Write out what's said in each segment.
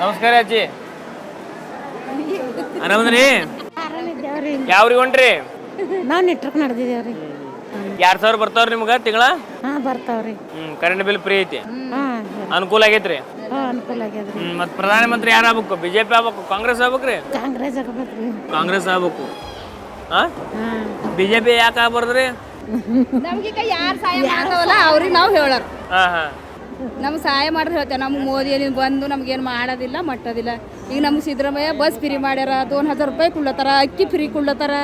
ನಮಸ್ಕಾರ ಅಜ್ಜಿ, ಆರಾಮದ್ರಿ? ಯಾವ್ರಿಗೆ ಹೊಂಟ್ರಿ? ನಾವು ನೆಟ್ರಕ್ ನಡೆದಿದ್ದೇವ್ರಿ. 2000 ಬರ್ತಾವ್ರಿ ನಿಮ್ಗ ತಿಂಗಳ? ಬರ್ತಾವ್ರಿ. ಕರೆಂಟ್ ಬಿಲ್ ಫ್ರೀ ಐತಿ, ಅನುಕೂಲ ಆಗೈತ್ರಿ. ಅನುಕೂಲ ಆಗ್ಯದ್ರಿ. ಮತ್ ಪ್ರಧಾನಮಂತ್ರಿ ಯಾರು ಆಗ್ಬೇಕು? ಬಿಜೆಪಿ ಆಗ್ಬೇಕು, ಕಾಂಗ್ರೆಸ್ ಆಗ್ಬೇಕ್ರಿ? ಕಾಂಗ್ರೆಸ್ ಆಗಬೇಕ್ರಿ. ಕಾಂಗ್ರೆಸ್ ಆಗ್ಬೇಕು. ಬಿಜೆಪಿ ಯಾಕೆ ಆಗ್ಬಾರ್ದ್ರಿ? ನಮ್ಗೀಗ ಯಾರು ಸಹಾಯ ಮಾಡ್ತಾವಲ್ಲ ಅವ್ರಿಗೆ ನಾವು ಹೇಳೋರು. ಹಾ ಹಾ ನಮ್ಗೆ ಸಹಾಯ ಮಾಡಿದ್ರೆ ಹೇಳ್ತೇವೆ. ನಮ್ಗೆ ಮೋದಿ ಬಂದು ನಮ್ಗೇನು ಮಾಡೋದಿಲ್ಲ ಮಟ್ಟೋದಿಲ್ಲ. ಈಗ ನಮ್ಗೆ ಸಿದ್ದರಾಮಯ್ಯ ಬಸ್ ಫ್ರೀ ಮಾಡ್ಯಾರ, 2000 ರೂಪಾಯಿ ಕೊಡ್ಲತ್ತಾರ, ಅಕ್ಕಿ ಫ್ರೀ ಕೊಡ್ಲತ್ತಾರ.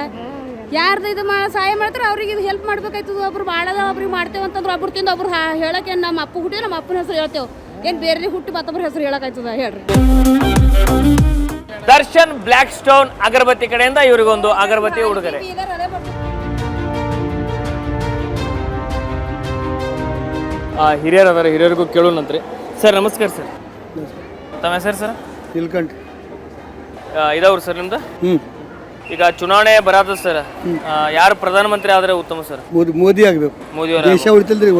ಯಾರ್ದು ಇದು ಸಹಾಯ ಮಾಡ್ತಾರೆ ಅವ್ರಿಗೆ ಇದು ಹೆಲ್ಪ್ ಮಾಡ್ಬೇಕಾಯ್ತದ. ಒಬ್ರು ಮಾಡದ ಒಬ್ರಿಗೆ ಮಾಡ್ತೇವೆ ಅಂತಂದ್ರೆ ಒಬ್ರು ತಿಂದು ಒಬ್ರು ಹೇಳಕ್ಕೆ ನಮ್ಮ ಅಪ್ಪ ಹುಟ್ಟಿ ನಮ್ಮ ಅಪ್ಪನ ಹೆಸರು ಹೇಳ್ತೇವೆ. ಏನು ಬೇರೆ ಹುಟ್ಟಿ ಮತ್ತೊಬ್ರ ಹೆಸರು ಹೇಳಕ್ಕಾಯ್ತದ ಹೇಳ್ರಿ. ದರ್ಶನ್ ಬ್ಲ್ಯಾಕ್ ಸ್ಟೋನ್ ಅಗರಬತ್ತಿ ಕಡೆಯಿಂದ ಇವ್ರಿಗೊಂದು ಅಗರಬತ್ತಿ ಉಡುಗೊರೆ. ಹಿರಿಯರು ಅದಾರ, ಹಿರಿಯರಿಗೂ ಕೇಳೋಣಂತ್ರಿ. ಸರ್ ನಮಸ್ಕಾರ ಸರ್, ತಮ್ಮ ಹೆಸರು ಸರ್? ತಿಳ್ಕಂಡು ಇದಾವ್ರಿ ಸರ್ ನಿಮ್ದು? ಈಗ ಚುನಾವಣೆ ಬರತ್ತ ಸರ್, ಯಾರು ಪ್ರಧಾನಮಂತ್ರಿ ಆದ್ರೆ ಉತ್ತಮ ಸರ್? ಮೋದಿ ಆಗಬೇಕು. ಮೋದಿ ಅವರ ದೇಶ ಉಳಿತಲ್ರಿ.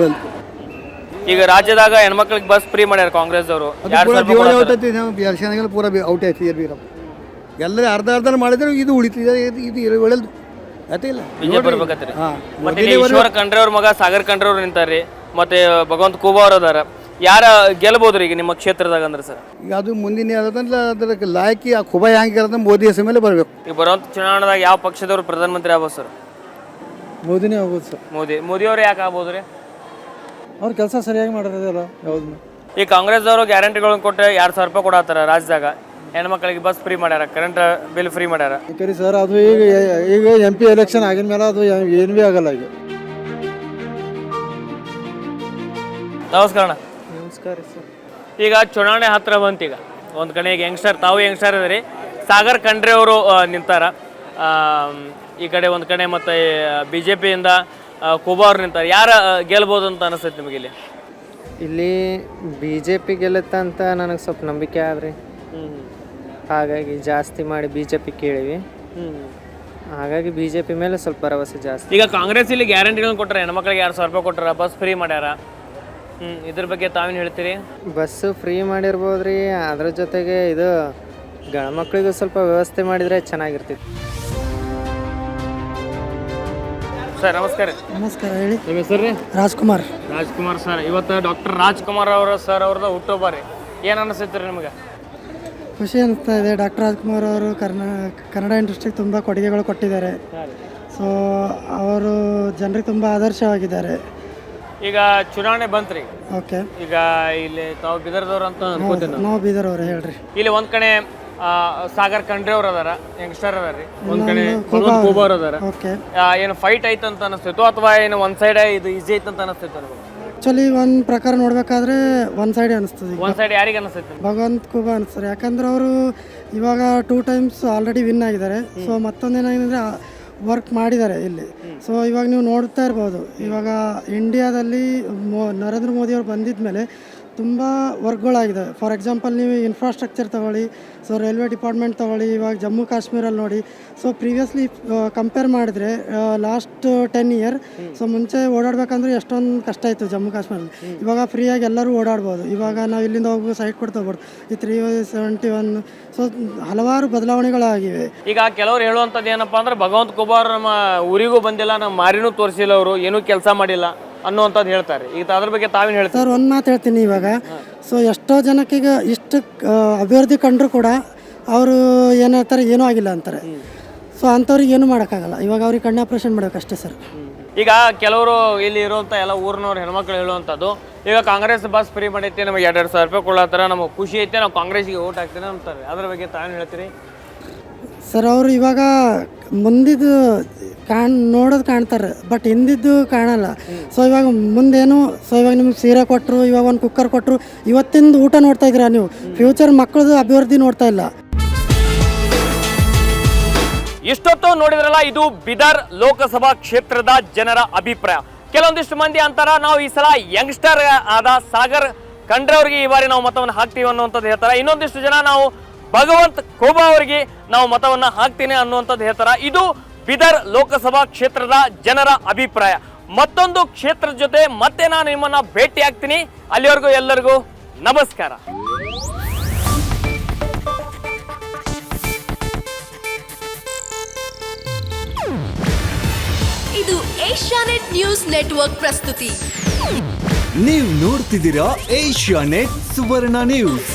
ಈಗ ರಾಜ್ಯದಾಗ ಹೆಣ್ಮಕ್ಳಿಗೆ ಬಸ್ ಫ್ರೀ ಮಾಡ್ಯಾರ ಕಾಂಗ್ರೆಸ್ ಅವರು. ಪೂರ ಔಟ್ ಆಯ್ತು. ಎಲ್ಲರೂ ಅರ್ಧ ಮಾಡಿದ್ರೆ ಇದು ಉಳಿತಿದೆ, ಇದು ಒಳ್ಳೆದು ಅದೇ ಇಲ್ಲ. ಬಿಜೆಪಿ ಬರ್ಬೇಕತ್ರಿ. ಮತ್ತೆ ಈಶ್ವರ ಖಂಡ್ರೆ ಅವ್ರ ಮಗ ಸಾಗರ್ ಖಂಡ್ರೆ ಅವ್ರು ನಿಂತಾರ್ರಿ, ಮತ್ತೆ ಭಗವಂತ ಖೂಬಾ ಅವ್ರು ಅದಾರ. ಯಾರ ಗೆಲ್ಬೋದ್ರಿ ಈಗ ನಿಮ್ಮ ಕ್ಷೇತ್ರದಾಗ ಅಂದ್ರೆ ಸರ್? ಈಗ ಅದು ಮುಂದಿನ ಅದಕ್ಕೆ ಲಾಯಕಿ ಆ ಖುಬಾ ಹೆಂಗಿರೋದ ಮೋದಿ ಹೆಸರು ಮೇಲೆ ಬರಬೇಕು. ಈಗ ಬರುವಂತ ಚುನಾವಣೆದಾಗ ಯಾವ ಪಕ್ಷದವ್ರು ಪ್ರಧಾನಮಂತ್ರಿ ಆಗ್ಬೋದು ಸರ್? ಮೋದಿನೇ ಆಗ್ಬೋದು ಸರ್. ಮೋದಿ ಅವ್ರು ಯಾಕೆ ಆಗ್ಬೋದ್ರಿ? ಅವ್ರ ಕೆಲಸ ಸರಿಯಾಗಿ ಮಾಡೋದಿಲ್ಲ ಯಾವ್ದು. ಈ ಕಾಂಗ್ರೆಸ್ ಅವರು ಗ್ಯಾರಂಟಿಗಳನ್ನ ಕೊಟ್ಟು 2000 ರೂಪಾಯಿ ಕೊಡತ್ತಾರ ರಾಜ್ಯದಾಗ. ಹೆಣ್ಮಕ್ಳಿಗೆ ಬಸ್ ಫ್ರೀ ಮಾಡ್ಯಾರ, ಕರೆಂಟ್ ಬಿಲ್ ಫ್ರೀ ಮಾಡ್ಯಾರ. ಸರ್ ಅದು ಈಗ MP ಎಲೆಕ್ಷನ್ ಆಗಿನ ಮೇಲೆ ಅದು ಏನು ಭೀ ಆಗಲ್ಲ. ಈಗ ನಮಸ್ಕಾರ. ನಮಸ್ಕಾರ ಸರ್. ಈಗ ಚುನಾವಣೆ ಹತ್ರ ಬಂತೀಗ. ಒಂದು ಕಡೆ ಈಗ ಯಂಗ್ಸ್ಟರ್, ತಾವು ಯಂಗ್ಸ್ಟರ್ ಇದ್ರಿ. ಸಾಗರ್ ಖಂಡ್ರೆ ಅವರು ನಿಂತಾರ ಈ ಕಡೆ ಒಂದು ಕಡೆ, ಮತ್ತು BJPಯಿಂದ ಖೂಬಾ ಅವ್ರು ನಿಂತಾರೆ. ಯಾರು ಗೆಲ್ಬೋದು ಅಂತ ಅನಿಸ್ತೈತೆ ನಿಮಗೆ ಇಲ್ಲಿ? ಇಲ್ಲಿ BJP ಗೆಲ್ಲುತ್ತೆ ಅಂತ ನನಗೆ ಸ್ವಲ್ಪ ನಂಬಿಕೆ ಆದ್ರಿ. ಹಾಗಾಗಿ ಜಾಸ್ತಿ ಮಾಡಿ BJP ಕೇಳಿವಿ. ಹಾಗಾಗಿ BJP ಮೇಲೆ ಸ್ವಲ್ಪ ಭರವಸೆ ಜಾಸ್ತಿ. ಈಗ ಕಾಂಗ್ರೆಸ್ ಇಲ್ಲಿ ಗ್ಯಾರಂಟಿಗಳನ್ನ ಕೊಟ್ಟರೆ, ಹೆಣ್ಮಕ್ಳಿಗೆ 2000 ರೂಪಾಯಿ ಕೊಟ್ಟರ, ಬಸ್ ಫ್ರೀ ಮಾಡ್ಯಾರ. ಇದ್ರ ಬಗ್ಗೆ ತಾವೇನು ಹೇಳ್ತೀರಿ? ಬಸ್ಸು ಫ್ರೀ ಮಾಡಿರ್ಬೋದು ರೀ, ಅದ್ರ ಜೊತೆಗೆ ಇದು ಗಂಡು ಮಕ್ಕಳಿಗೂ ಸ್ವಲ್ಪ ವ್ಯವಸ್ಥೆ ಮಾಡಿದರೆ ಚೆನ್ನಾಗಿರ್ತಿತ್ತು. ಸರ್ ನಮಸ್ಕಾರ. ನಮಸ್ಕಾರ, ಹೇಳಿ. ನಿಮ್ಮ ಹೆಸರು ರೀ? ರಾಜ್ಕುಮಾರ್. ರಾಜ್ಕುಮಾರ್ ಸರ್, ಇವತ್ತು ಡಾಕ್ಟರ್ ರಾಜ್ಕುಮಾರ್ ಅವರ ಸರ್ ಅವ್ರದ್ದು ಹುಟ್ಟುಹಬ್ಬ ರೀ. ಏನು ಅನಿಸ್ತೈತೆ ರೀ ನಿಮಗೆ? ಖುಷಿ ಅನಿಸ್ತಾ ಇದೆ. ಡಾಕ್ಟರ್ ರಾಜ್ಕುಮಾರ್ ಅವರು ಕನ್ನಡ ಇಂಡಸ್ಟ್ರಿಗೆ ತುಂಬ ಕೊಡುಗೆಗಳು ಕೊಟ್ಟಿದ್ದಾರೆ. ಸೊ ಅವರು ಜನರಿಗೆ ತುಂಬ ಆದರ್ಶವಾಗಿದ್ದಾರೆ. ಈಗ ಚುನಾವಣೆ ಬಂತ್ರಿ. ಓಕೆ. ಈಗ ಇಲ್ಲಿ ತಾವು ಬೀದರ್ದವ್ರು ಅಂತ ಅನ್ಕೋತೀನಿ. ನಾವು ಬೀದರ್ ಅವ್ರು, ಹೇಳ್ರಿ. ಇಲ್ಲಿ ಒಂದ್ ಕಡೆ ಸಾಗರ್ ಖಂಡ್ರೆ ಅವ್ರು ಅದಾರ, ಯಂಗ್ಸ್ಟರ್ ಅದಾರಿ. ಒಂದ್ ಕಡೆ ಖೂಬಾ ಅವ್ರು ಅದಾರ. ಓಕೆ. ಏನು ಫೈಟ್ ಐತೆ ಅಂತ ಅನಿಸ್ತೈತೋ, ಅಥವಾ ಏನು ಒಂದ್ ಸೈಡ್ ಇದು ಈಸಿ ಐತೆ ಅಂತ ಅನಿಸ್ತೈತೆ? ಆ್ಯಕ್ಚುಲಿ ಒಂದು ಪ್ರಕಾರ ನೋಡ್ಬೇಕಾದ್ರೆ ಒನ್ ಸೈಡ್ ಅನಿಸ್ತದೆ. ಒಂದ್ ಸೈಡ್ ಯಾರಿಗೆ ಅನಿಸ್ತೈತೆ? ಭಗವಂತ ಖೂಬಾ ಅನಿಸ್ತಾರೆ. ಯಾಕಂದ್ರೆ ಅವರು ಇವಾಗ 2 times ಆಲ್ರೆಡಿ ವಿನ್ ಆಗಿದ್ದಾರೆ. ಸೊ ಮತ್ತೊಂದೇನಾಗಿದೆ, ವರ್ಕ್ ಮಾಡಿದ್ದಾರೆ ಇಲ್ಲಿ. ಸೊ ಇವಾಗ ನೀವು ನೋಡ್ತಾ ಇರ್ಬೋದು, ಇವಾಗ ಇಂಡಿಯಾದಲ್ಲಿ ನರೇಂದ್ರ ಮೋದಿ ಅವರು ಬಂದಿದ್ದ ಮೇಲೆ ತುಂಬ ವರ್ಕ್ಗಳಾಗಿದೆ. ಫಾರ್ ಎಕ್ಸಾಂಪಲ್ ನೀವು ಇನ್ಫ್ರಾಸ್ಟ್ರಕ್ಚರ್ ತೊಗೊಳ್ಳಿ, ಸೊ ರೈಲ್ವೆ ಡಿಪಾರ್ಟ್ಮೆಂಟ್ ತೊಗೊಳ್ಳಿ, ಇವಾಗ ಜಮ್ಮು ಕಾಶ್ಮೀರಲ್ಲಿ ನೋಡಿ. ಸೊ ಪ್ರೀವಿಯಸ್ಲಿ ಕಂಪೇರ್ ಮಾಡಿದ್ರೆ ಲಾಸ್ಟ್ 10 year, ಸೊ ಮುಂಚೆ ಓಡಾಡಬೇಕಂದ್ರೆ ಎಷ್ಟೊಂದು ಕಷ್ಟ ಇತ್ತು ಜಮ್ಮು ಕಾಶ್ಮೀರಲ್ಲಿ. ಇವಾಗ ಫ್ರೀಯಾಗಿ ಎಲ್ಲರೂ ಓಡಾಡ್ಬೋದು. ಇವಾಗ ನಾವು ಇಲ್ಲಿಂದ ಹೋಗಿ ಸೈಟ್ ಕೊಡ್ತೋಗ್ಬೋದು. ಈ 371. ಸೊ ಹಲವಾರು ಬದಲಾವಣೆಗಳಾಗಿವೆ. ಈಗ ಕೆಲವ್ರು ಹೇಳುವಂಥದ್ದು ಏನಪ್ಪ ಅಂದ್ರೆ, ಭಗವಂತ ಖೂಬಾ ಅವರು ನಮ್ಮ ಊರಿಗೂ ಬಂದಿಲ್ಲ, ನಮ್ಮ ಮಾರಿನೂ ತೋರಿಸಿಲ್ಲ, ಅವರು ಏನೂ ಕೆಲಸ ಮಾಡಿಲ್ಲ ಅನ್ನುವಂಥದ್ದು ಹೇಳ್ತಾರೆ. ಈಗ ಅದ್ರ ಬಗ್ಗೆ ತಾವೇನು ಹೇಳ್ತಾರೆ? ಸರ್, ಒಂದು ಮಾತು ಹೇಳ್ತೀನಿ. ಇವಾಗ ಸೊ ಎಷ್ಟೋ ಜನಕ್ಕೆ ಈಗ ಇಷ್ಟು ಅಭಿವೃದ್ಧಿ ಕಂಡ್ರು ಕೂಡ ಅವರು ಏನು ಹೇಳ್ತಾರೆ, ಏನೂ ಆಗಿಲ್ಲ ಅಂತಾರೆ. ಸೊ ಅಂಥವ್ರಿಗೆ ಏನೂ ಮಾಡೋಕ್ಕಾಗಲ್ಲ. ಇವಾಗ ಅವ್ರಿಗೆ ಕಣ್ಣು ಆಪ್ರೇಷನ್ ಮಾಡಬೇಕಷ್ಟೇ ಸರ್. ಈಗ ಕೆಲವರು ಇಲ್ಲಿ ಇರುವಂಥ ಎಲ್ಲ ಊರಿನವ್ರು ಹೆಣ್ಮಕ್ಳು ಹೇಳುವಂಥದ್ದು, ಈಗ ಕಾಂಗ್ರೆಸ್ ಬಸ್ ಫ್ರೀ ಮಾಡೈತೆ, ನಮಗೆ 2,000 ರೂಪಾಯಿ ಕೊಡ್ಲತ್ತಾರ, ನಮಗೆ ಖುಷಿ ಐತೆ, ನಾವು ಕಾಂಗ್ರೆಸ್ಗೆ ಓಟ್ ಹಾಕ್ತೀವಿ ಅಂತಾರೆ. ಅದ್ರ ಬಗ್ಗೆ ತಾವೇನು ಹೇಳ್ತೀರಿ? ಸರ್, ಅವರು ಇವಾಗ ಮುಂದಿದ್ದು ನೋಡೋದು ಕಾಣ್ತಾರೆ, ಬಟ್ ಹಿಂದಿದ್ದು ಕಾಣಲ್ಲ. ಸೊ ಇವಾಗ ಮುಂದೇನು, ಸೊ ಇವಾಗ ನಿಮ್ಗೆ ಸೀರೆ ಕೊಟ್ಟರು, ಇವಾಗ ಒಂದು ಕುಕ್ಕರ್ ಕೊಟ್ಟರು, ಇವತ್ತಿಂದು ಊಟ ನೋಡ್ತಾ ಇದ್ದೀರಾ ನೀವು. ಫ್ಯೂಚರ್ ಮಕ್ಕಳದು ಅಭಿವೃದ್ಧಿ ನೋಡ್ತಾ ಇಲ್ಲ. ಇಷ್ಟೊತ್ತು ನೋಡಿದ್ರಲ್ಲ, ಇದು ಬೀದರ್ ಲೋಕಸಭಾ ಕ್ಷೇತ್ರದ ಜನರ ಅಭಿಪ್ರಾಯ. ಕೆಲವೊಂದಿಷ್ಟು ಮಂದಿ ಅಂತಾರ, ನಾವು ಈ ಸಲ ಯಂಗ್ಸ್ಟರ್ ಆದ ಸಾಗರ್ ಖಂಡ್ರೆ ಅವರಿಗೆ ಈ ಬಾರಿ ನಾವು ಮತವನ್ನು ಹಾಕ್ತೀವಿ ಅನ್ನುವಂಥದ್ದು ಹೇಳ್ತಾರೆ. ಇನ್ನೊಂದಿಷ್ಟು ಜನ ನಾವು ಭಗವಂತ ಖೂಬಾ ಅವರಿಗೆ ನಾವು ಮತವನ್ನು ಹಾಕ್ತೀನಿ ಅನ್ನುವಂಥದ್ದು ಹೇಳ್ತಾರೆ. ಇದು ಬೀದರ್ ಲೋಕಸಭಾ ಕ್ಷೇತ್ರದ ಜನರ ಅಭಿಪ್ರಾಯ. ಮತ್ತೊಂದು ಕ್ಷೇತ್ರದ ಜೊತೆ ಮತ್ತೆ ನಾನು ನಿಮ್ಮನ್ನ ಭೇಟಿ ಆಗ್ತೀನಿ. ಅಲ್ಲಿವರೆಗೂ ಎಲ್ಲರಿಗೂ ನಮಸ್ಕಾರ. ಏಷ್ಯಾನೆಟ್ ನ್ಯೂಸ್ ನೆಟ್ವರ್ಕ್ ಪ್ರಸ್ತುತಿ. ನೀವು ನೋಡ್ತಿದ್ದೀರಾ ಏಷ್ಯಾನೆಟ್ ಸುವರ್ಣ ನ್ಯೂಸ್.